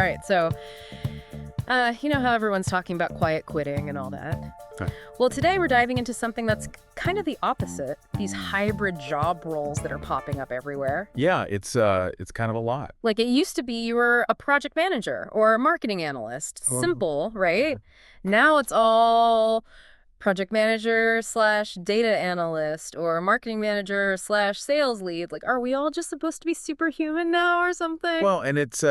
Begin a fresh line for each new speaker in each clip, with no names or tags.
All right, so you know how everyone's talking about quiet quitting and all that?
Okay.
Well, today we're diving into something that's kind of the opposite, these hybrid job roles that are popping up everywhere.
Yeah, it's kind of a lot.
Like it used to be you were a project manager or a marketing analyst. Simple, right? Now it's all project manager slash data analyst or marketing manager slash sales lead. Like, are we all just supposed to be superhuman now or something?
Well, and it's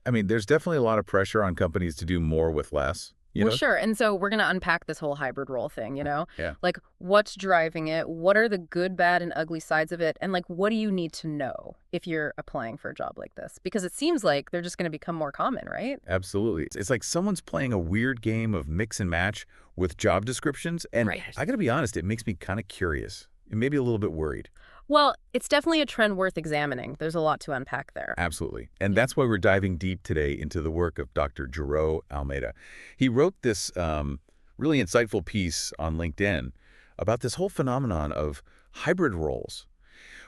I mean, there's definitely a lot of pressure on companies to do more with less.
Well, sure. And so we're going to unpack this whole hybrid role thing, you know?
Yeah.
Like, what's driving it? What are the good, bad, and ugly sides of it? And, like, what do you need to know if you're applying for a job like this? Because it seems like they're just going to become more common, right?
Absolutely. It's like someone's playing a weird game of mix and match with job descriptions. And
Right.
I got to be honest, it makes me kind of curious and maybe a little bit worried.
Well, it's definitely a trend worth examining. There's a lot to unpack there.
Absolutely. And that's why we're diving deep today into the work of Dr. Jareau Almeyda. He wrote this really insightful piece on LinkedIn about this whole phenomenon of hybrid roles.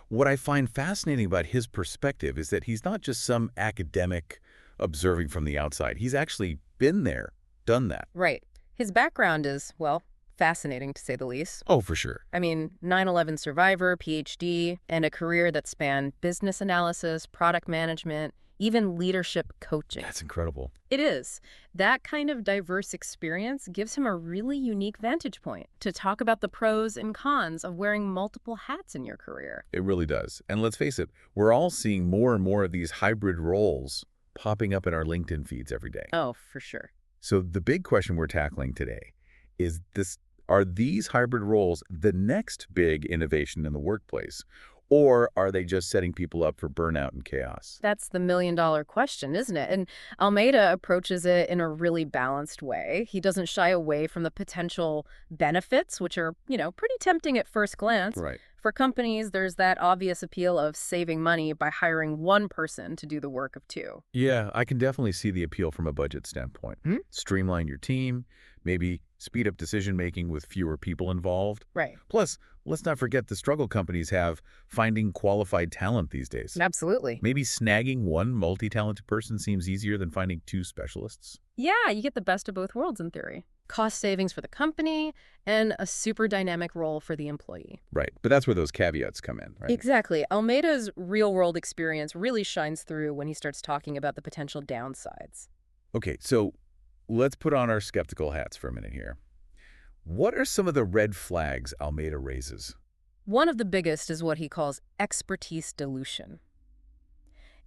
What I find fascinating about his perspective is that he's not just some academic observing from the outside. He's actually been there, done that.
Right. His background is, well, fascinating to say the least.
Oh, for sure.
I mean, 9/11 survivor, PhD, and a career that spanned business analysis, product management, even leadership coaching.
That's incredible.
It is. That kind of diverse experience gives him a really unique vantage point to talk about the pros and cons of wearing multiple hats in your career.
It really does. And let's face it, we're all seeing more and more of these hybrid roles popping up in our LinkedIn feeds every day.
Oh, for sure.
So the big question we're tackling today is this: are these hybrid roles the next big innovation in the workplace, or are they just setting people up for burnout and chaos?
That's the million-dollar question, isn't it? And Almeida approaches it in a really balanced way. He doesn't shy away from the potential benefits, which are, pretty tempting at first glance.
Right.
For companies, there's that obvious appeal of saving money by hiring one person to do the work of two.
Yeah, I can definitely see the appeal from a budget standpoint. Streamline your team, maybe speed up decision-making with fewer people involved.
Right.
Plus, let's not forget the struggle companies have finding qualified talent these days.
Absolutely.
Maybe snagging one multi-talented person seems easier than finding two specialists.
Yeah, you get the best of both worlds in theory. Cost savings for the company and a super dynamic role for the employee.
Right, but that's where those caveats come in, right?
Exactly. Almeida's real-world experience really shines through when he starts talking about the potential downsides.
Okay, so let's put on our skeptical hats for a minute here. What are some of the red flags Almeyda raises?
One of the biggest is what he calls expertise dilution.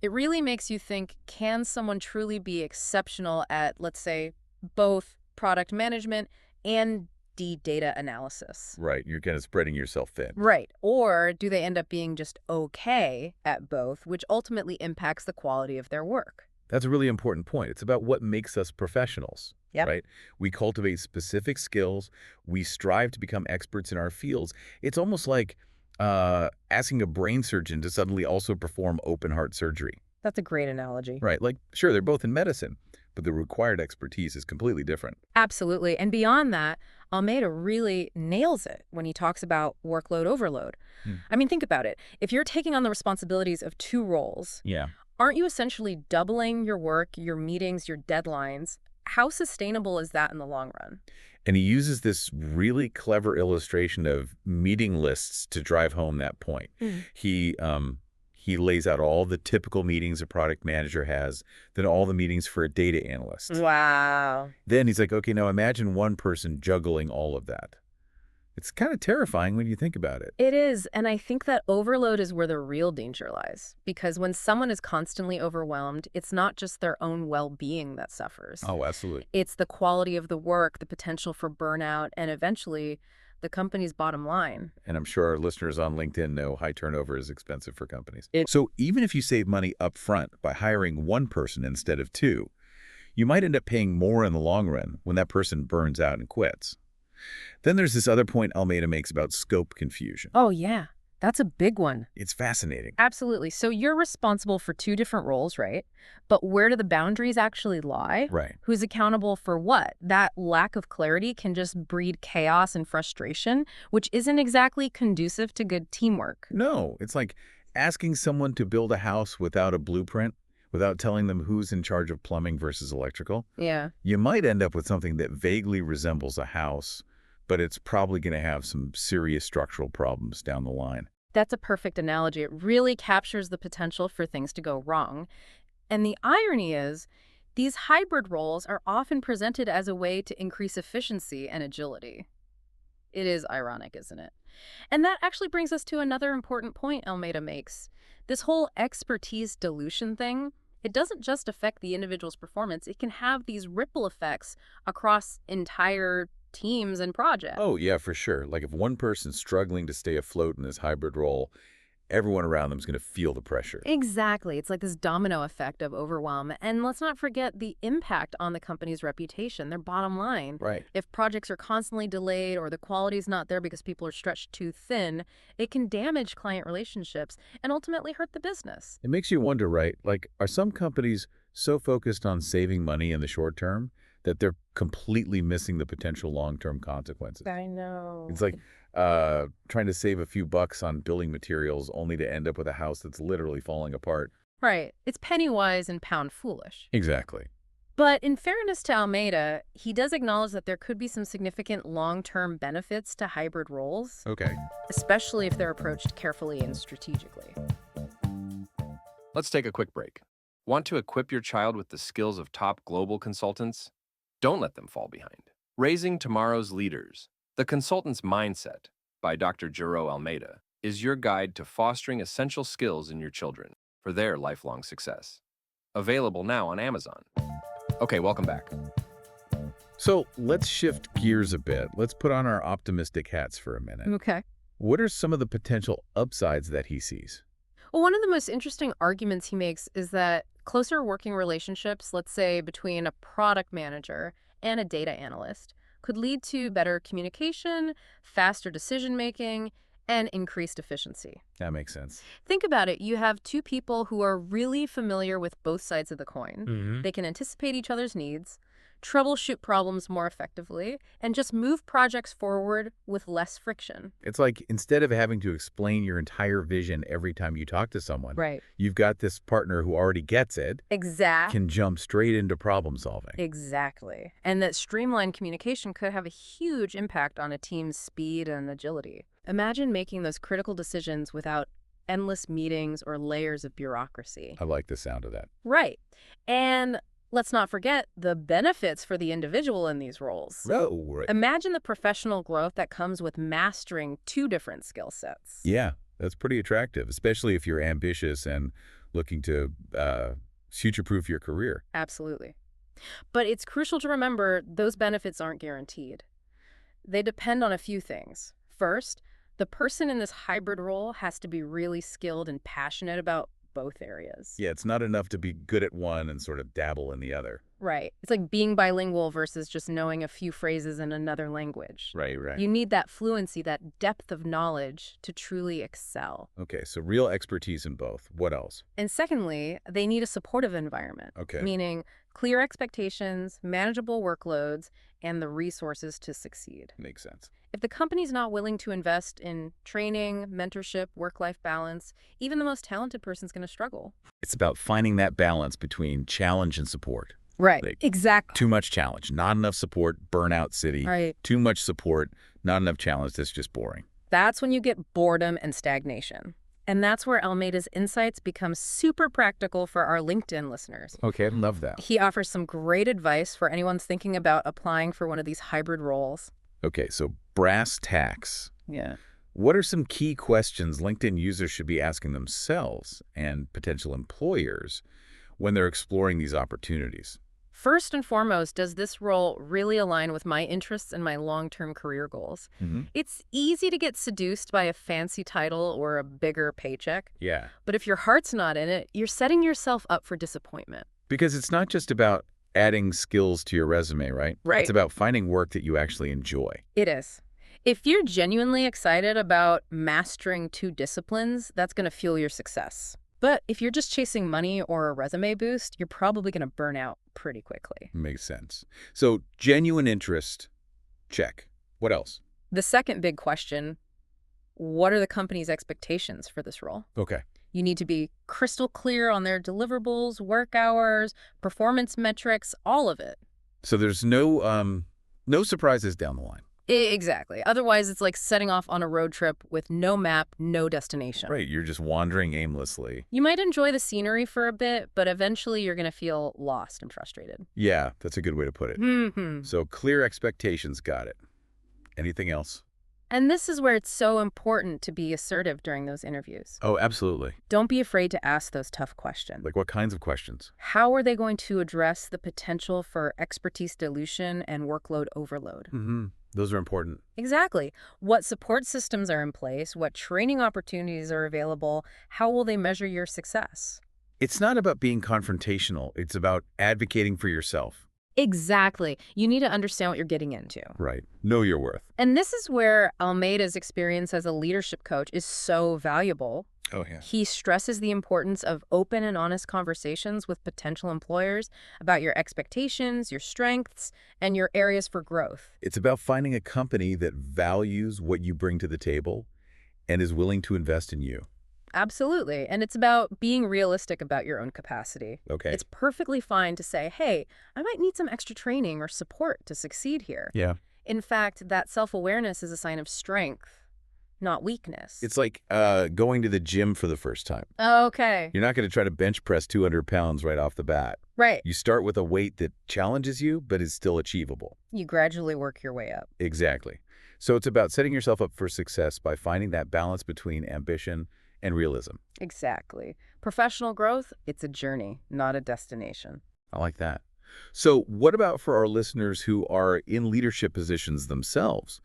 It really makes you think, can someone truly be exceptional at, let's say, both product management and data analysis?
Right, you're kind of spreading yourself thin.
Right. Or do they end up being just okay at both, which ultimately impacts the quality of their work?
That's a really important point. It's about what makes us professionals,
Yep.
right? We cultivate specific skills. We strive to become experts in our fields. It's almost like asking a brain surgeon to suddenly also perform open heart surgery.
That's a great analogy.
Right, like, sure, they're both in medicine, but the required expertise is completely different.
Absolutely. And beyond that, Almeida really nails it when he talks about workload overload. I mean, think about it. If you're taking on the responsibilities of two roles,
Yeah.
aren't you essentially doubling your work, your meetings, your deadlines? How sustainable is that in the long run?
And he uses this really clever illustration of meeting lists to drive home that point. He lays out all the typical meetings a product manager has, then all the meetings for a data analyst.
Wow.
Then he's like, okay, now imagine one person juggling all of that. It's kind of terrifying when you think about it.
It is, and I think that overload is where the real danger lies. Because when someone is constantly overwhelmed, it's not just their own well-being that suffers.
Oh, absolutely.
It's the quality of the work, the potential for burnout, and eventually the company's bottom line.
And I'm sure our listeners on LinkedIn know high turnover is expensive for companies. So even if you save money up front by hiring one person instead of two, you might end up paying more in the long run when that person burns out and quits. Then there's this other point Almeyda makes about scope confusion.
Oh, yeah. That's a big one.
It's fascinating.
Absolutely. So you're responsible for two different roles, right? But where do the boundaries actually lie?
Right.
Who's accountable for what? That lack of clarity can just breed chaos and frustration, which isn't exactly conducive to good teamwork.
No, it's like asking someone to build a house without a blueprint. without telling them who's in charge of plumbing versus electrical,
Yeah.
you might end up with something that vaguely resembles a house, but it's probably going to have some serious structural problems down the line.
That's a perfect analogy. It really captures the potential for things to go wrong. And the irony is, these hybrid roles are often presented as a way to increase efficiency and agility. It is ironic, isn't it? And that actually brings us to another important point Almeida makes. This whole expertise dilution thing, it doesn't just affect the individual's performance, it can have these ripple effects across entire teams and projects.
Oh, yeah, for sure. Like if one person's struggling to stay afloat in this hybrid role, everyone around them is going to feel the pressure.
Exactly. It's like this domino effect of overwhelm. And let's not forget the impact on the company's reputation, their bottom line.
Right.
If projects are constantly delayed or the quality's not there because people are stretched too thin, it can damage client relationships and ultimately hurt the business.
It makes you wonder, right? Like, are some companies so focused on saving money in the short term that they're completely missing the potential long-term consequences?
I know.
It's like trying to save a few bucks on building materials only to end up with a house that's literally falling apart.
Right. It's penny wise and pound foolish.
Exactly.
But in fairness to Almeida, he does acknowledge that there could be some significant long-term benefits to hybrid roles,
Okay.
especially if they're approached carefully and strategically.
Let's take a quick break. Want to equip your child with the skills of top global consultants? Don't let them fall behind. Raising Tomorrow's Leaders, The Consultant's Mindset by Dr. Jareau Almeyda is your guide to fostering essential skills in your children for their lifelong success. Available now on Amazon. Okay, welcome back.
So let's shift gears a bit. Let's put on our optimistic hats for a minute.
Okay.
What are some of the potential upsides that he sees?
Well, one of the most interesting arguments he makes is that closer working relationships, let's say between a product manager and a data analyst, could lead to better communication, faster decision-making, and increased efficiency.
That makes sense.
Think about it. You have two people who are really familiar with both sides of the coin. They can anticipate each other's needs, troubleshoot problems more effectively, and just move projects forward with less friction.
It's like instead of having to explain your entire vision every time you talk to someone,
Right.
you've got this partner who already gets it, can jump straight into problem solving.
Exactly. And that streamlined communication could have a huge impact on a team's speed and agility. Imagine making those critical decisions without endless meetings or layers of bureaucracy.
I like the sound of that.
Right. And let's not forget the benefits for the individual in these roles.
Oh, right.
Imagine the professional growth that comes with mastering two different skill sets.
Yeah, that's pretty attractive, especially if you're ambitious and looking to future-proof your career.
Absolutely. But it's crucial to remember those benefits aren't guaranteed. They depend on a few things. First, the person in this hybrid role has to be really skilled and passionate about both areas.
Yeah, it's not enough to be good at one and sort of dabble in the other.
Right. It's like being bilingual versus just knowing a few phrases in another language.
Right.
You need that fluency, that depth of knowledge to truly excel.
Okay, so real expertise in both. What else?
And secondly, they need a supportive environment.
Okay.
Meaning clear expectations, manageable workloads, and the resources to succeed.
Makes sense.
If the company's not willing to invest in training, mentorship, work-life balance, even the most talented person's going to struggle.
It's about finding that balance between challenge and support.
Right.
Like,
Exactly.
Too much challenge, not enough support, burnout city.
Right.
Too much support, not enough challenge, that's just boring.
That's when you get boredom and stagnation. And that's where Almeida's insights become super practical for our LinkedIn listeners.
Okay, I love that.
He offers some great advice for anyone thinking about applying for one of these hybrid roles.
Okay, so brass tacks.
Yeah.
What are some key questions LinkedIn users should be asking themselves and potential employers when they're exploring these opportunities?
First and foremost, does this role really align with my interests and my long-term career goals? It's easy to get seduced by a fancy title or a bigger paycheck.
Yeah.
But if your heart's not in it, you're setting yourself up for disappointment.
Because it's not just about adding skills to your resume, right?
Right.
It's about finding work that you actually enjoy.
It is. If you're genuinely excited about mastering two disciplines, that's going to fuel your success. But if you're just chasing money or a resume boost, you're probably going to burn out pretty quickly.
Makes sense. So genuine interest, check. What else?
The second big question, what are the company's expectations for this role?
Okay.
You need to be crystal clear on their deliverables, work hours, performance metrics, all of it.
So there's no surprises down the line.
Exactly. Otherwise, it's like setting off on a road trip with no map, no destination.
Right, you're just wandering aimlessly.
You might enjoy the scenery for a bit, but eventually you're going to feel lost and frustrated.
Yeah, that's a good way to put it.
Mm-hmm.
So clear expectations, got it. Anything else?
And this is where it's so important to be assertive during those interviews.
Oh, absolutely.
Don't be afraid to ask those tough questions.
Like what kinds of questions?
How are they going to address the potential for expertise dilution and workload overload?
Mm-hmm. Those are important.
Exactly. What support systems are in place? What training opportunities are available? How will they measure your success?
It's not about being confrontational. It's about advocating for yourself.
Exactly. You need to understand what you're getting into.
Right. Know your worth.
And this is where Almeyda's experience as a leadership coach is so valuable.
Oh, yeah.
He stresses the importance of open and honest conversations with potential employers about your expectations, your strengths, and your areas for growth.
It's about finding a company that values what you bring to the table and is willing to invest in you.
Absolutely. And it's about being realistic about your own capacity.
Okay.
It's perfectly fine to say, hey, I might need some extra training or support to succeed here.
Yeah.
In fact, that self-awareness is a sign of strength, not weakness.
It's like going to the gym for the first time.
Okay.
You're not going to try to bench press 200 pounds right off the bat.
Right.
You start with a weight that challenges you, but is still achievable.
You gradually work your way up.
Exactly. So it's about setting yourself up for success by finding that balance between ambition and realism.
Exactly. Professional growth, it's a journey, not a destination.
I like that. So what about for our listeners who are in leadership positions themselves?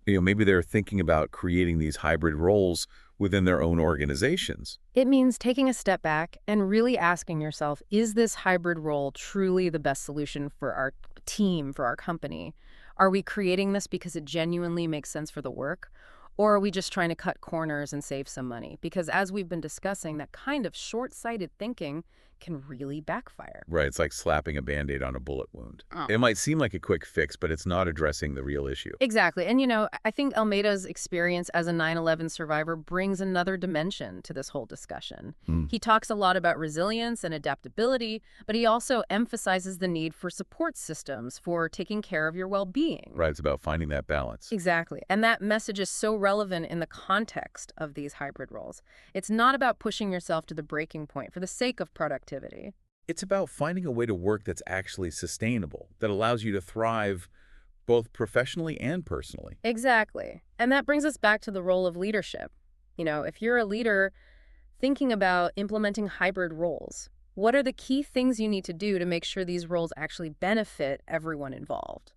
Maybe they're thinking about creating these hybrid roles within their own organizations.
It means taking a step back and really asking yourself, is this hybrid role truly the best solution for our team, for our company? Are we creating this because it genuinely makes sense for the work? Or are we just trying to cut corners and save some money? Because as we've been discussing, that kind of short-sighted thinking can really backfire.
Right. It's like slapping a Band-Aid on a bullet wound.
Oh.
It might seem like a quick fix, but it's not addressing the real issue.
Exactly. And, I think Almeyda's experience as a 9/11 survivor brings another dimension to this whole discussion. He talks a lot about resilience and adaptability, but he also emphasizes the need for support systems for taking care of your well-being.
Right. It's about finding that balance.
Exactly. And that message is so relevant in the context of these hybrid roles. It's not about pushing yourself to the breaking point for the sake of productivity.
It's about finding a way to work that's actually sustainable, that allows you to thrive both professionally and personally.
Exactly. And that brings us back to the role of leadership. If you're a leader thinking about implementing hybrid roles, what are the key things you need to do to make sure these roles actually benefit everyone involved?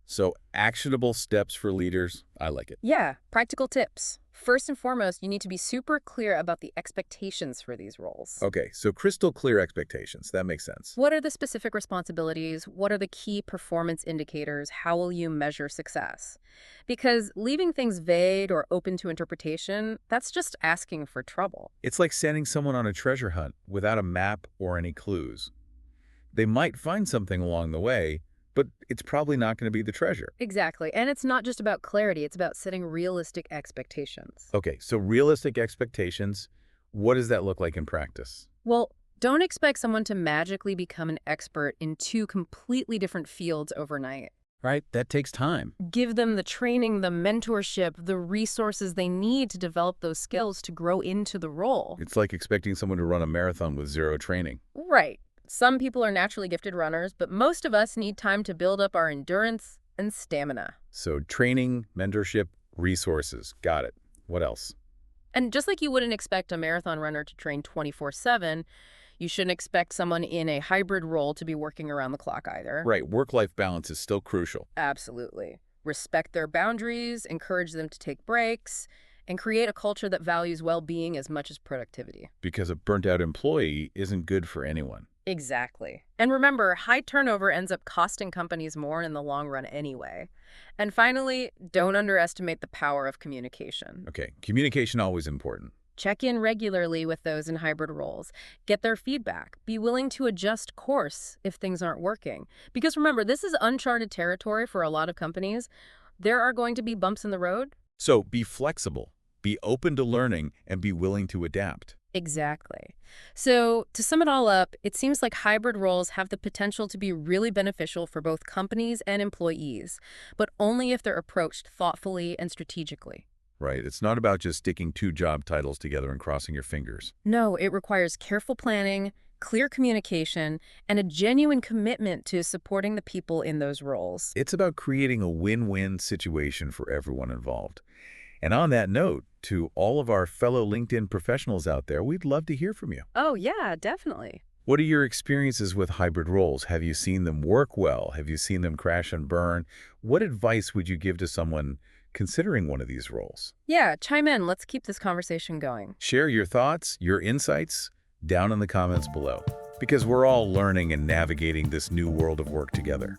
So actionable steps for leaders, I like it.
Yeah, practical tips. First and foremost, you need to be super clear about the expectations for these roles.
Okay, so crystal clear expectations. That makes sense.
What are the specific responsibilities? What are the key performance indicators? How will you measure success? Because leaving things vague or open to interpretation, that's just asking for trouble.
It's like sending someone on a treasure hunt without a map or any clues. They might find something along the way, but it's probably not going to be the treasure.
Exactly. And it's not just about clarity. It's about setting realistic expectations.
Okay, so realistic expectations, what does that look like in practice?
Well, don't expect someone to magically become an expert in two completely different fields overnight.
Right, that takes time.
Give them the training, the mentorship, the resources they need to develop those skills to grow into the role.
It's like expecting someone to run a marathon with zero training.
Right. Some people are naturally gifted runners, but most of us need time to build up our endurance and stamina.
So training, mentorship, resources. Got it. What else?
And just like you wouldn't expect a marathon runner to train 24/7, you shouldn't expect someone in a hybrid role to be working around the clock either.
Right, work-life balance is still crucial.
Absolutely. Respect their boundaries, encourage them to take breaks, and create a culture that values well-being as much as productivity.
Because a burnt-out employee isn't good for anyone.
Exactly. And remember, high turnover ends up costing companies more in the long run anyway. And finally, don't underestimate the power of communication.
Okay, communication always important.
Check in regularly with those in hybrid roles. Get their feedback. Be willing to adjust course if things aren't working. Because remember, this is uncharted territory for a lot of companies. There are going to be bumps in the road.
So be flexible, be open to learning, and be willing to adapt.
Exactly. So, to sum it all up, it seems like hybrid roles have the potential to be really beneficial for both companies and employees, but only if they're approached thoughtfully and strategically.
Right. It's not about just sticking two job titles together and crossing your fingers.
No, it requires careful planning, clear communication, and a genuine commitment to supporting the people in those roles.
It's about creating a win-win situation for everyone involved. And on that note, to all of our fellow LinkedIn professionals out there, we'd love to hear from you.
Oh, yeah, definitely.
What are your experiences with hybrid roles? Have you seen them work well? Have you seen them crash and burn? What advice would you give to someone considering one of these roles?
Yeah, chime in. Let's keep this conversation going.
Share your thoughts, your insights down in the comments below, because we're all learning and navigating this new world of work together.